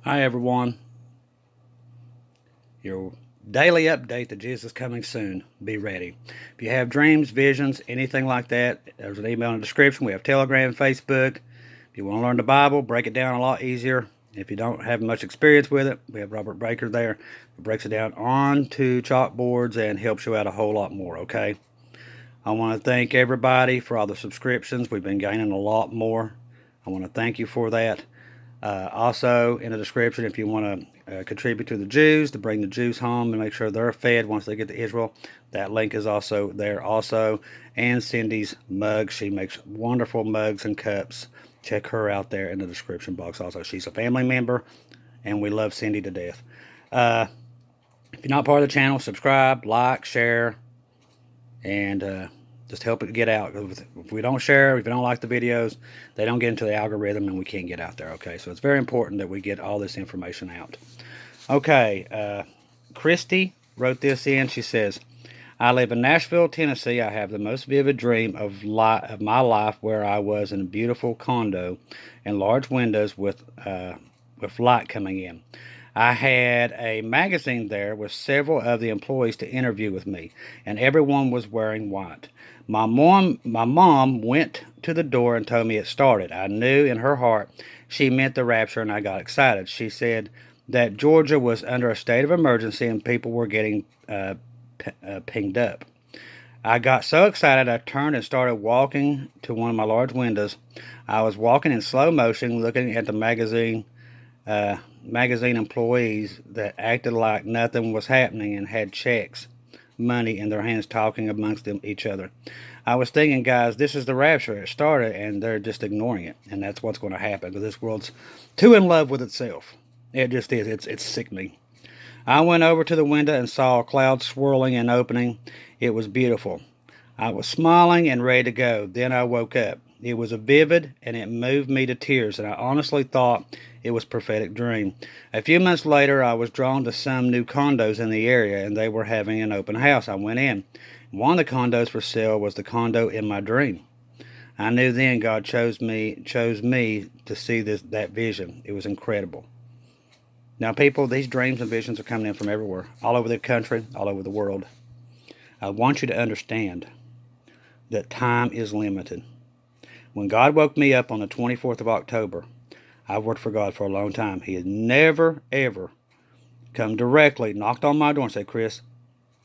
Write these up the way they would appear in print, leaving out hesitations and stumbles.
Hi, everyone. Your daily update that Jesus is coming soon. Be ready. If you have dreams, visions, anything like that, there's an email in the description. We have Telegram, Facebook. If you want to learn the Bible, break it down a lot easier. If you don't have much experience with it, we have Robert Breaker there who breaks it down onto chalkboards and helps you out a whole lot more, okay? I want to thank everybody for all the subscriptions. We've been gaining a lot more. I want to thank you for that. Also, in the description, if you want to contribute to the Jews, to bring the Jews home and make sure they're fed once they get to Israel, that link is also there also. And Cindy's mugs. She makes wonderful mugs and cups. Check her out there in the description box also. She's a family member, and we love Cindy to death. If you're not part of the channel, subscribe, like, share, and just help it get out. If we don't share, if we don't like the videos, they don't get into the algorithm and we can't get out there, okay? So it's very important that we get all this information out. Okay, Christy wrote this in. She says, I live in Nashville, Tennessee. I have the most vivid dream of my life where I was in a beautiful condo and large windows with light coming in. I had a magazine there with several of the employees to interview with me, and everyone was wearing white. My mom went to the door and told me it started. I knew in her heart she meant the rapture, and I got excited. She said that Georgia was under a state of emergency and people were getting pinged up. I got so excited I turned and started walking to one of my large windows. I was walking in slow motion, looking at the magazine employees that acted like nothing was happening and had checks, money in their hands, talking amongst each other. I was thinking, guys, this is the rapture. It started, and they're just ignoring it, and that's what's going to happen because this world's too in love with itself. It just is. It's sickening. I went over to the window and saw clouds swirling and opening. It was beautiful. I was smiling and ready to go. Then I woke up. It was a vivid and it moved me to tears, and I honestly thought it was a prophetic dream. A few months later, I was drawn to some new condos in the area, and they were having an open house. I went in. One of the condos for sale was the condo in my dream. I knew then God chose me to see that vision. It was incredible. Now, people, these dreams and visions are coming in from everywhere, all over the country, all over the world. I want you to understand that time is limited. When God woke me up on the 24th of October, I've worked for God for a long time. He has never, ever come directly, knocked on my door and said, Chris,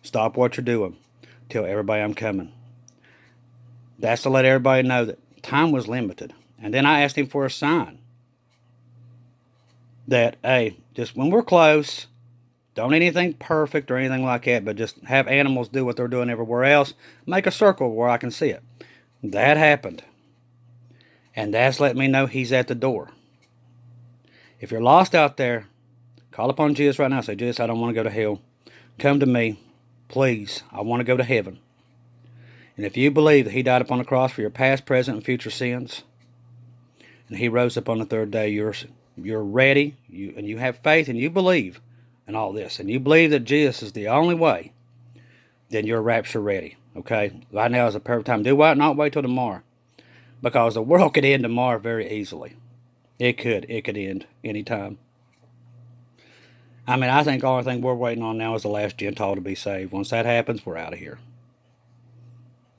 stop what you're doing. Tell everybody I'm coming. That's to let everybody know that time was limited. And then I asked him for a sign that, hey, just when we're close, don't need anything perfect or anything like that, but just have animals do what they're doing everywhere else. Make a circle where I can see it. That happened. And that's letting me know he's at the door. If you're lost out there, call upon Jesus right now. Say, Jesus, I don't want to go to hell. Come to me. Please, I want to go to heaven. And if you believe that he died upon the cross for your past, present, and future sins, and he rose up on the third day, you're ready, and you have faith, and you believe in all this, and you believe that Jesus is the only way, then you're rapture ready, okay? Right now is a perfect time. Do not wait till tomorrow, because the world could end tomorrow very easily. It could end anytime. I mean, I think the only thing we're waiting on now is the last Gentile to be saved. Once that happens, we're out of here.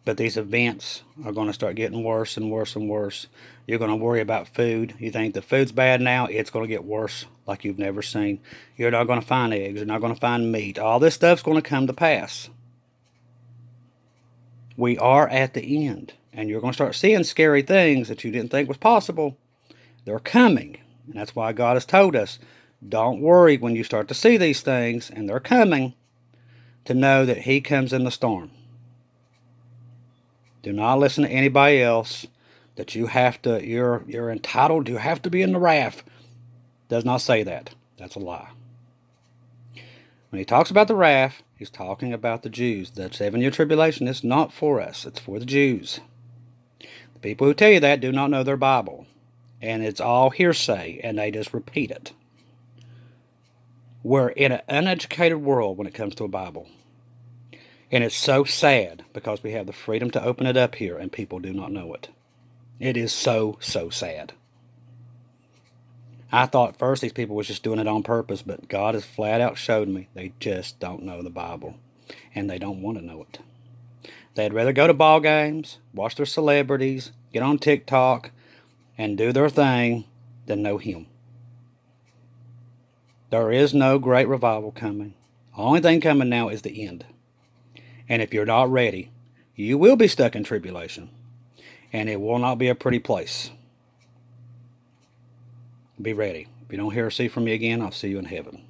But these events are going to start getting worse and worse and worse. You're going to worry about food. You think the food's bad now, it's going to get worse like you've never seen. You're not going to find eggs. You're not going to find meat. All this stuff's going to come to pass. We are at the end. And you're going to start seeing scary things that you didn't think was possible. They're coming. And that's why God has told us, don't worry when you start to see these things, and they're coming, to know that he comes in the storm. Do not listen to anybody else that you're entitled, you have to be in the wrath. Does not say that. That's a lie. When he talks about the wrath, he's talking about the Jews. The 7-year tribulation is not for us. It's for the Jews. The people who tell you that do not know their Bible. And it's all hearsay, and they just repeat it. We're in an uneducated world when it comes to a Bible. And it's so sad because we have the freedom to open it up here and people do not know it. It is so, so sad. I thought at first these people was just doing it on purpose, but God has flat out showed me they just don't know the Bible, and they don't want to know it. They'd rather go to ball games, watch their celebrities, get on TikTok, and do their thing than know Him. There is no great revival coming. The only thing coming now is the end. And if you're not ready, you will be stuck in tribulation, and it will not be a pretty place. Be ready. If you don't hear or see from me again, I'll see you in heaven.